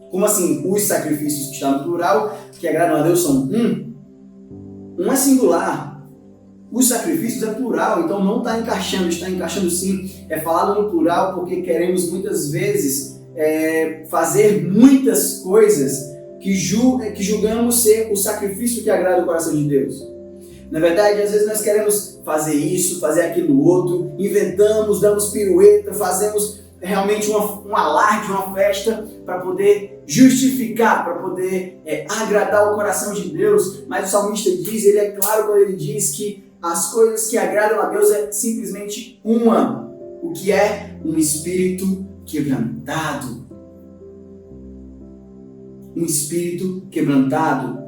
Como assim? Os sacrifícios que estão no plural, que agradam a Deus são um? Um é singular. Os sacrifícios é plural, então não está encaixando sim. É falado no plural porque queremos muitas vezes fazer muitas coisas que julgamos ser o sacrifício que agrada o coração de Deus. Na verdade, às vezes nós queremos fazer isso, fazer aquilo outro, inventamos, damos pirueta, fazemos realmente um alarde, uma festa para poder justificar, para poder agradar o coração de Deus. Mas o salmista diz, ele é claro quando ele diz que as coisas que agradam a Deus é simplesmente uma, o que é um espírito quebrantado. Um espírito quebrantado.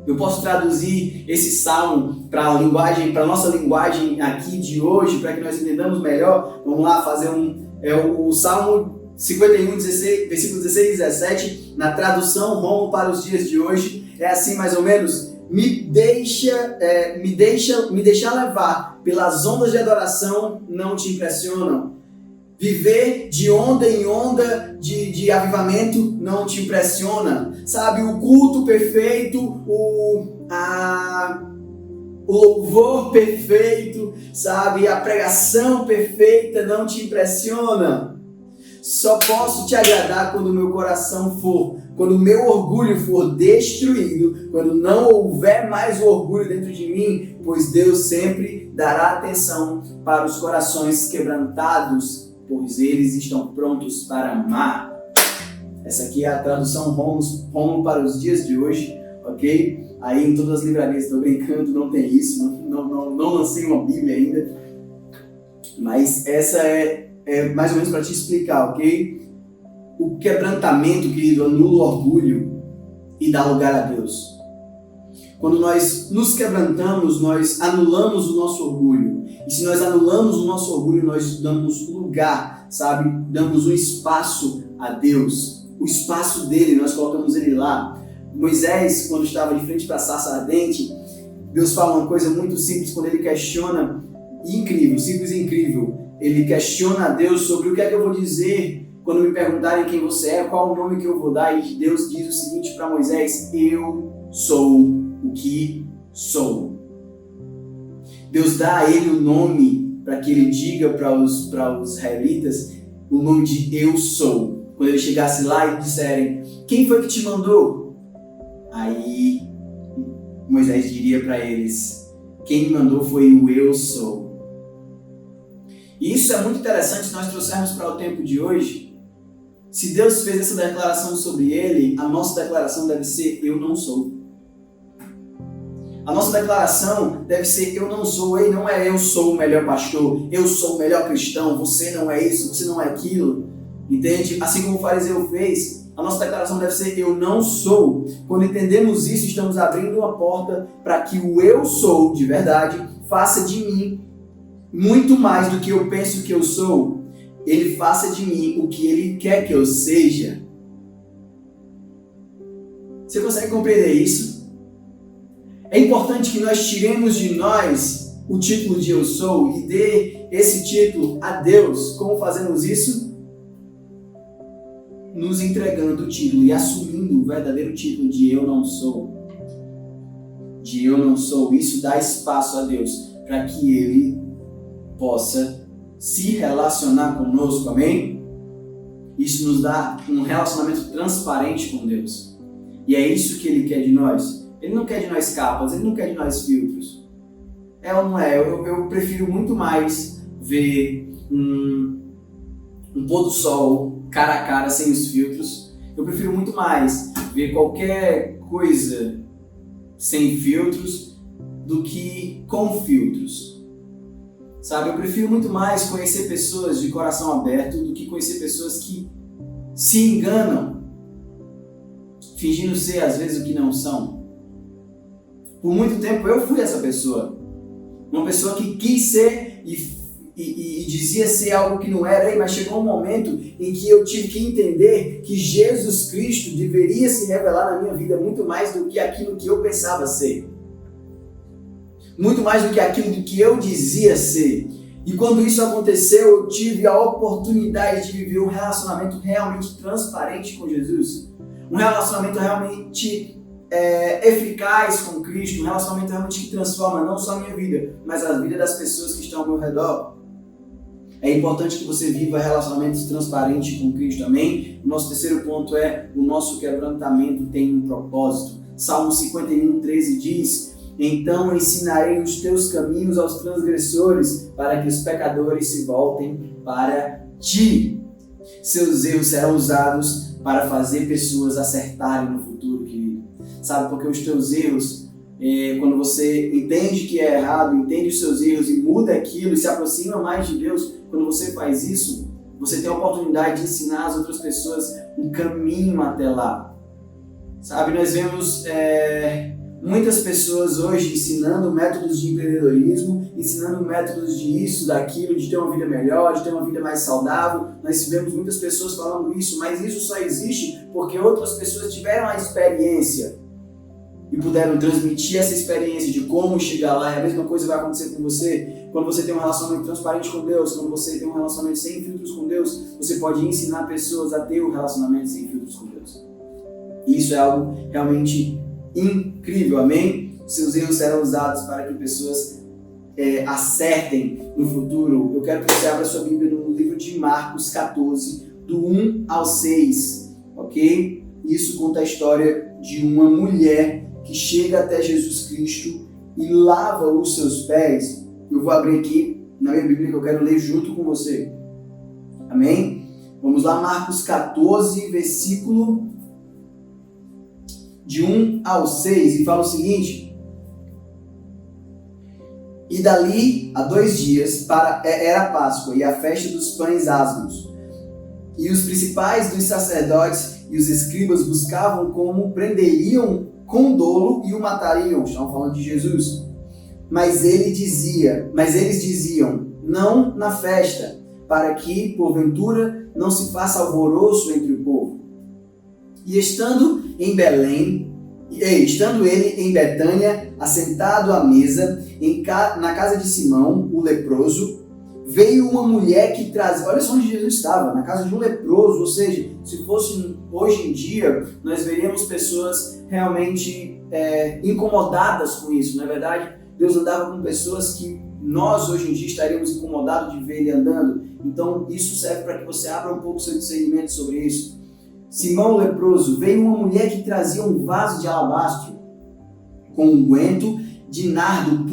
Eu posso traduzir esse salmo para a nossa linguagem aqui de hoje, para que nós entendamos melhor. Vamos lá fazer o Salmo 51, versículo 16 e 17, na tradução Romo para os dias de hoje. É assim mais ou menos: me deixar levar pelas ondas de adoração não te impressionam. Viver de onda em onda de avivamento não te impressiona. Sabe, o culto perfeito, o louvor perfeito, sabe, a pregação perfeita não te impressiona. Só posso te agradar quando o meu coração quando o meu orgulho for destruído, quando não houver mais o orgulho dentro de mim, pois Deus sempre dará atenção para os corações quebrantados, pois eles estão prontos para amar. Essa aqui é a tradução Romo para os dias de hoje, ok? Aí em todas as livrarias, estou brincando, não tem isso, não lancei uma Bíblia ainda, mas essa é mais ou menos para te explicar, ok? O quebrantamento, querido, anula o orgulho e dá lugar a Deus. Quando nós nos quebrantamos, nós anulamos o nosso orgulho. E se nós anulamos o nosso orgulho, nós damos lugar, sabe? Damos um espaço a Deus. O espaço dele, nós colocamos ele lá. Moisés, quando estava de frente para a sarça ardente, Deus fala uma coisa muito simples quando ele questiona, incrível, simples e incrível. Ele questiona a Deus sobre o que é que eu vou dizer quando me perguntarem quem você é, qual o nome que eu vou dar. E Deus diz o seguinte para Moisés: eu sou o que sou. Deus dá a ele o nome para que ele diga para os israelitas o nome de eu sou. Quando ele chegasse lá e disserem: quem foi que te mandou? Aí Moisés diria para eles: quem me mandou foi o eu sou. E isso é muito interessante se nós trouxermos para o tempo de hoje. Se Deus fez essa declaração sobre ele, a nossa declaração deve ser: eu não sou. A nossa declaração deve ser: eu não sou. E não é eu sou o melhor pastor, eu sou o melhor cristão, você não é isso, você não é aquilo. Entende? Assim como o fariseu fez, a nossa declaração deve ser: eu não sou. Quando entendemos isso, estamos abrindo uma porta para que o eu sou, de verdade, faça de mim muito mais do que eu penso que eu sou. Ele faça de mim o que ele quer que eu seja. Você consegue compreender isso? É importante que nós tiremos de nós o título de eu sou e dê esse título a Deus. Como fazemos isso? Nos entregando o título e assumindo o verdadeiro título de eu não sou. De eu não sou. Isso dá espaço a Deus para que Ele possa se relacionar conosco, amém? Isso nos dá um relacionamento transparente com Deus. E é isso que Ele quer de nós. Ele não quer de nós capas, Ele não quer de nós filtros. É ou não é? Eu prefiro muito mais ver um pôr do sol cara a cara, sem os filtros. Eu prefiro muito mais ver qualquer coisa sem filtros do que com filtros. Sabe, eu prefiro muito mais conhecer pessoas de coração aberto do que conhecer pessoas que se enganam, fingindo ser às vezes o que não são. Por muito tempo eu fui essa pessoa. Uma pessoa que quis ser e dizia ser algo que não era, mas chegou um momento em que eu tive que entender que Jesus Cristo deveria se revelar na minha vida muito mais do que aquilo que eu pensava ser. Muito mais do que aquilo que eu dizia ser. E quando isso aconteceu, eu tive a oportunidade de viver um relacionamento realmente transparente com Jesus. Um relacionamento realmente eficaz com Cristo. Um relacionamento realmente que transforma não só a minha vida, mas a vida das pessoas que estão ao meu redor. É importante que você viva relacionamentos transparentes com Cristo, amém? O nosso terceiro ponto é: o nosso quebrantamento tem um propósito. Salmo 51:13 diz: então ensinarei os teus caminhos aos transgressores, para que os pecadores se voltem para ti. Seus erros serão usados para fazer pessoas acertarem no futuro, querido. Sabe, porque os teus erros, quando você entende que é errado, entende os seus erros e muda aquilo e se aproxima mais de Deus, quando você faz isso, você tem a oportunidade de ensinar as outras pessoas um caminho até lá. Sabe, nós vemos muitas pessoas hoje ensinando métodos de empreendedorismo, ensinando métodos de isso, daquilo, de ter uma vida melhor, de ter uma vida mais saudável. Nós vemos muitas pessoas falando isso, mas isso só existe porque outras pessoas tiveram a experiência. e puderam transmitir essa experiência de como chegar lá. E a mesma coisa vai acontecer com você. Quando você tem um relacionamento transparente com Deus, quando você tem um relacionamento sem filtros com Deus, você pode ensinar pessoas a ter um relacionamento sem filtros com Deus. E isso é algo realmente incrível, amém? Seus erros serão usados para que pessoas acertem no futuro. Eu quero que você abra sua Bíblia no livro de Marcos 14, do 1 ao 6, ok? Isso conta a história de uma mulher que chega até Jesus Cristo e lava os seus pés. Eu vou abrir aqui na minha Bíblia que eu quero ler junto com você. Amém? Vamos lá, Marcos 14, versículo de 1 ao 6, e fala o seguinte: e dali a 2 dias era a Páscoa e a festa dos pães asmos. E os principais dos sacerdotes e os escribas buscavam como prenderiam com dolo e o matariam. Estão falando de Jesus. Mas eles diziam, não na festa, para que, porventura, não se faça alvoroço entre o povo. E estando ele em Betânia, assentado à mesa, na casa de Simão, o leproso, veio uma mulher que trazia... Olha só onde Jesus estava, na casa de um leproso. Ou seja, se fosse hoje em dia, nós veríamos pessoas realmente incomodadas com isso, não é verdade? Deus andava com pessoas que nós hoje em dia estaríamos incomodados de ver ele andando. Então isso serve para que você abra um pouco o seu discernimento sobre isso. Simão o leproso, veio uma mulher que trazia um vaso de alabastro com unguento de nardo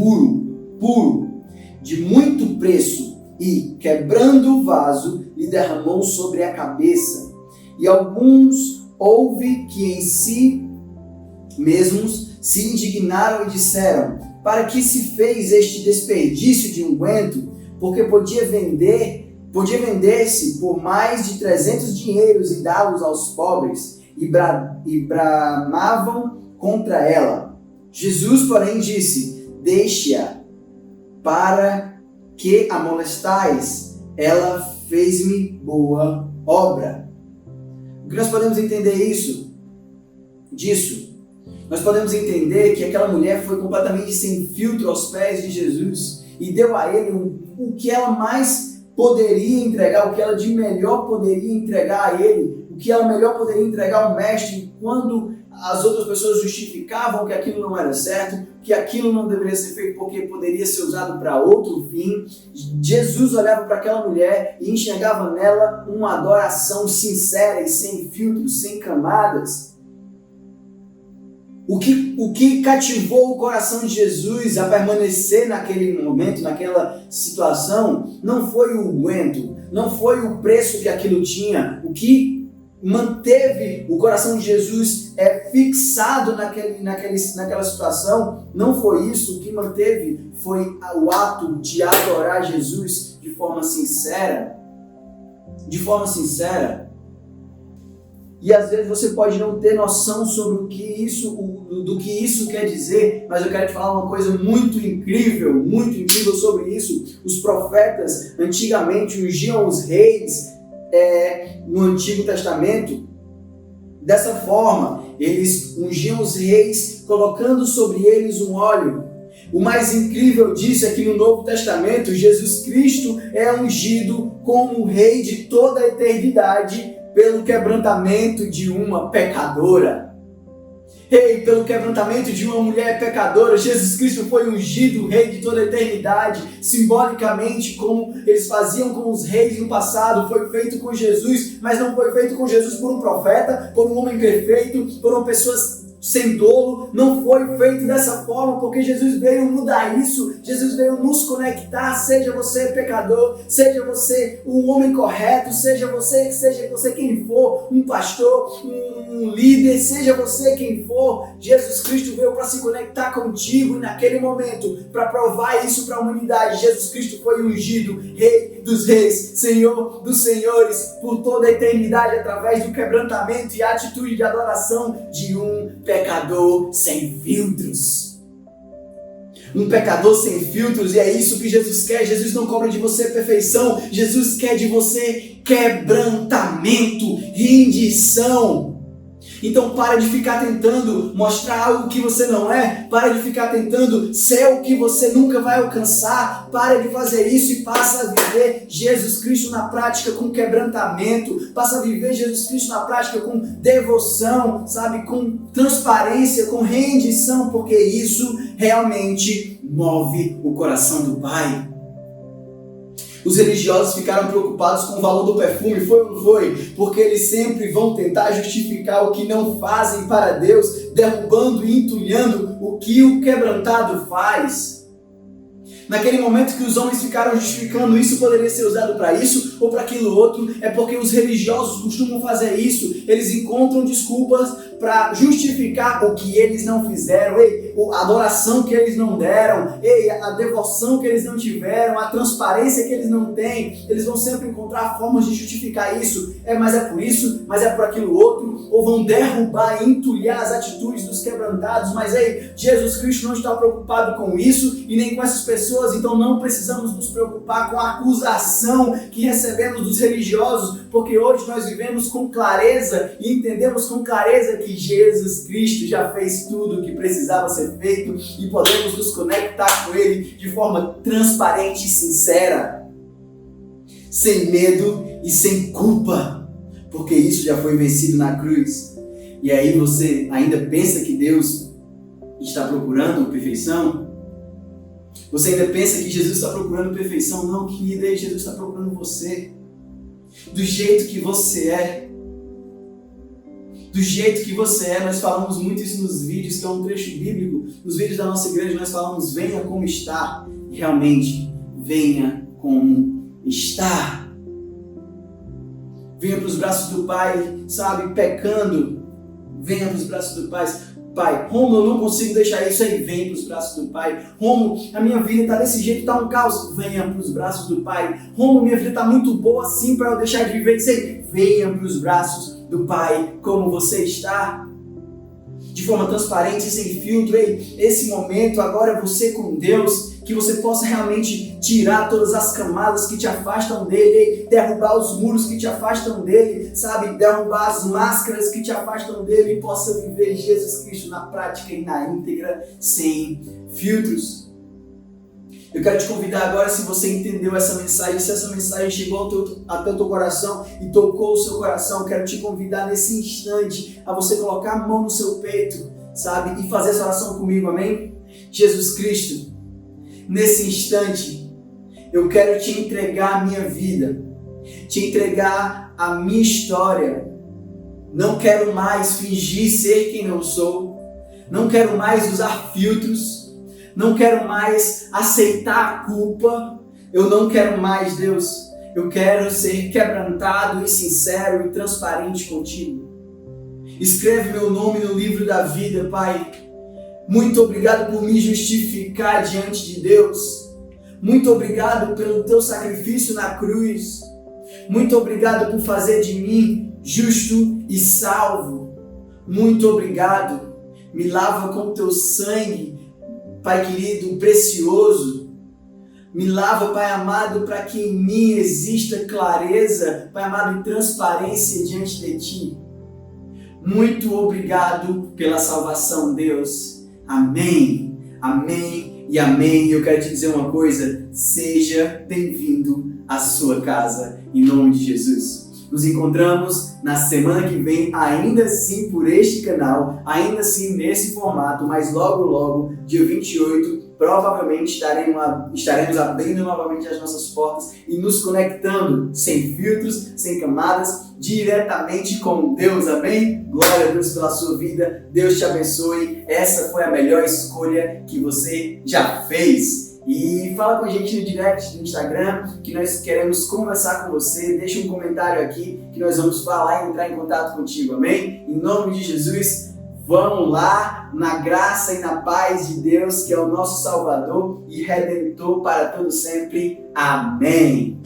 puro, de muito preço, e, quebrando o vaso, lhe derramou sobre a cabeça. E alguns houve que em si mesmos se indignaram e disseram: para que se fez este desperdício de unguento? Porque podia vender-se por mais de 300 dinheiros e dá-los aos pobres, e bramavam contra ela. Jesus, porém, disse: deixe-a, para que a molestais, ela fez-me boa obra. O que nós podemos entender disso? Nós podemos entender que aquela mulher foi completamente sem filtro aos pés de Jesus e deu a ele o que ela mais poderia entregar, o que ela de melhor poderia entregar a ele, o que ela melhor poderia entregar ao mestre, quando as outras pessoas justificavam que aquilo não era certo, que aquilo não deveria ser feito porque poderia ser usado para outro fim. Jesus olhava para aquela mulher e enxergava nela uma adoração sincera e sem filtros, sem camadas. O que cativou o coração de Jesus a permanecer naquele momento, naquela situação, não foi o unguento, não foi o preço que aquilo tinha. O que manteve o coração de Jesus fixado naquela situação não foi isso. O que manteve foi o ato de adorar Jesus de forma sincera. E às vezes você pode não ter noção sobre do que isso quer dizer, mas eu quero te falar uma coisa muito incrível sobre isso. Os profetas antigamente ungiam os reis no Antigo Testamento dessa forma. Eles ungiam os reis colocando sobre eles um óleo. O mais incrível disso é que no Novo Testamento Jesus Cristo é ungido como rei de toda a eternidade pelo quebrantamento de uma pecadora. Pelo quebrantamento de uma mulher pecadora, Jesus Cristo foi ungido rei de toda a eternidade. Simbolicamente, como eles faziam com os reis no passado, foi feito com Jesus, mas não foi feito com Jesus por um profeta, por um homem perfeito, por uma pessoa sem dolo. Não foi feito dessa forma, porque Jesus veio mudar isso. Jesus veio nos conectar. Seja você pecador, seja você um homem correto, seja você quem for, um pastor, um líder, seja você quem for, Jesus Cristo veio para se conectar contigo, e naquele momento, para provar isso para a humanidade, Jesus Cristo foi ungido Rei dos Reis, Senhor dos Senhores, por toda a eternidade, através do quebrantamento e atitude de adoração de um pecador sem filtros. Um pecador sem filtros, e é isso que Jesus quer. Jesus não cobra de você perfeição, Jesus quer de você quebrantamento, rendição. Então para de ficar tentando mostrar algo que você não é, para de ficar tentando ser o que você nunca vai alcançar, para de fazer isso e passa a viver Jesus Cristo na prática com quebrantamento, passa a viver Jesus Cristo na prática com devoção, sabe, com transparência, com rendição, porque isso realmente move o coração do Pai. Os religiosos ficaram preocupados com o valor do perfume, foi ou não foi? Porque eles sempre vão tentar justificar o que não fazem para Deus, derrubando e entulhando o que o quebrantado faz. Naquele momento que os homens ficaram justificando isso, poderia ser usado para isso ou para aquilo outro, é porque os religiosos costumam fazer isso. Eles encontram desculpas para justificar o que eles não fizeram, a adoração que eles não deram, a devoção que eles não tiveram, a transparência que eles não têm. Eles vão sempre encontrar formas de justificar isso. Mas é por isso, mas é por aquilo outro, ou vão derrubar e entulhar as atitudes dos quebrantados. Mas Jesus Cristo não está preocupado com isso e nem com essas pessoas, então não precisamos nos preocupar com a acusação que recebemos dos religiosos, porque hoje nós vivemos com clareza e entendemos com clareza que Jesus Cristo já fez tudo o que precisava ser feito e podemos nos conectar com Ele de forma transparente e sincera, sem medo e sem culpa, porque isso já foi vencido na cruz. E aí você ainda pensa que Deus está procurando perfeição? Você ainda pensa que Jesus está procurando perfeição? Não, querida, Jesus está procurando você, do jeito que você é. Do jeito que você é. Nós falamos muito isso nos vídeos, que é um trecho bíblico. Nos vídeos da nossa igreja nós falamos: venha como está. E realmente, venha como está. Venha para os braços do Pai, sabe, pecando. Venha para os braços do Pai. Romo, eu não consigo deixar isso aí. Vem para os braços do Pai. Romo, a minha vida está desse jeito, está um caos. Venha para os braços do Pai. Romo, minha vida está muito boa assim para eu deixar de viver isso aí. Venha para os braços do Pai, como você está, de forma transparente e sem filtro. Esse momento agora é você com Deus, que você possa realmente tirar todas as camadas que te afastam dele, derrubar os muros que te afastam dele, sabe, derrubar as máscaras que te afastam dele e possa viver Jesus Cristo na prática e na íntegra, sem filtros. Eu quero te convidar agora, se você entendeu essa mensagem, se essa mensagem chegou até o teu coração e tocou o seu coração, eu quero te convidar nesse instante a você colocar a mão no seu peito, sabe, e fazer essa oração comigo, amém? Jesus Cristo, nesse instante, eu quero te entregar a minha vida, te entregar a minha história. Não quero mais fingir ser quem eu sou, não quero mais usar filtros, não quero mais aceitar a culpa, eu não quero mais, Deus, eu quero ser quebrantado e sincero e transparente contigo. Escreve meu nome no livro da vida, Pai. Muito obrigado por me justificar diante de Deus. Muito obrigado pelo teu sacrifício na cruz. Muito obrigado por fazer de mim justo e salvo. Muito obrigado. Me lava com teu sangue, Pai querido, precioso. Me lava, Pai amado, para que em mim exista clareza, Pai amado, e transparência diante de Ti. Muito obrigado pela salvação, Deus. Amém, amém e amém. E eu quero te dizer uma coisa: seja bem-vindo à sua casa, em nome de Jesus. Nos encontramos na semana que vem, ainda assim por este canal, ainda assim nesse formato, mas logo, dia 28, provavelmente estaremos abrindo novamente as nossas portas e nos conectando, sem filtros, sem camadas, diretamente com Deus, amém? Glória a Deus pela sua vida, Deus te abençoe, essa foi a melhor escolha que você já fez. E fala com a gente no direct do Instagram, que nós queremos conversar com você. Deixa um comentário aqui que nós vamos falar e entrar em contato contigo, amém? Em nome de Jesus, vamos lá na graça e na paz de Deus, que é o nosso Salvador e Redentor para todo sempre. Amém!